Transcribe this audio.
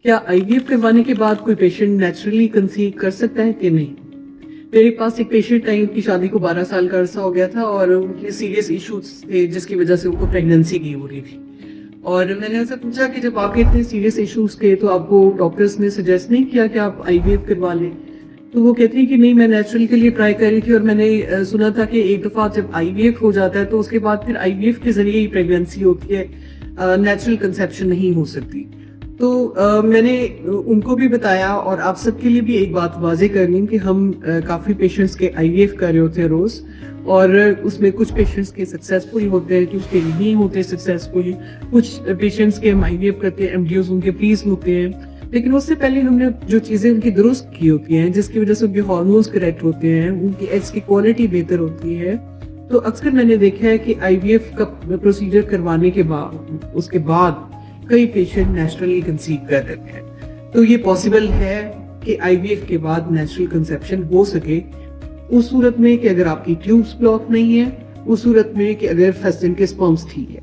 کیا آئی وی ایف کروانے کے بعد کوئی پیشنٹ نیچرلی کنسیو کر سکتا ہے کہ نہیں؟ میرے پاس ایک پیشنٹ آئی، ان کی شادی کو 12 سال کا عرصہ ہو گیا تھا اور ان کے سیریس ایشوز تھے جس کی وجہ سے ان کو پریگننسی نہیں ہو رہی تھی. اور میں نے ان سے پوچھا کہ جب آپ کے اتنے سیریس ایشوز تھے تو آپ کو ڈاکٹرز نے سجیسٹ نہیں کیا کہ آپ آئی وی ایف کروا لیں؟ تو وہ کہتی ہیں کہ نہیں، میں نیچرل کے لیے ٹرائی کر رہی تھی اور میں نے سنا تھا کہ ایک دفعہ جب آئی وی ایف ہو جاتا ہے تو اس کے بعد پھر آئی وی ایف کے ذریعے ہی پریگننسی ہوتی ہے، نیچرل کنسیپشن نہیں ہو سکتی. تو میں نے ان کو بھی بتایا اور آپ سب کے لیے بھی ایک بات واضح کر لوں کہ ہم کافی پیشنٹس کے آئی وی ایف کر رہے ہوتے ہیں روز، اور اس میں کچھ پیشنٹس کے سکسیسفل ہوتے ہیں، کچھ کے نہیں ہوتے سکسیسفل. کچھ پیشنٹس کے ہم آئی وی ایف کرتے ہیں، ایم ڈی اوز ان کے پلیز ہوتے ہیں، لیکن اس سے پہلے ہم نے جو چیزیں ان کی درست کی ہوتی ہیں جس کی وجہ سے ان کے ہارمونز کریکٹ ہوتے ہیں، ان کی ایگز کی کوالٹی بہتر ہوتی ہے. تو اکثر میں نے دیکھا ہے کہ آئی وی ایف کا پروسیجر کروانے کے بعد اس کے بعد کئی پیشنٹ نیچرلی کنسیو کر رہے ہیں. تو یہ پاسبل ہے کہ آئی وی ایف کے بعد نیچرل کنسیپشن ہو سکے، اس صورت میں کہ اگر آپ کی ٹیوبس بلاک نہیں ہے، اس صورت میں کہ اگر فیسٹن کے سپرمز ٹھیک ہے.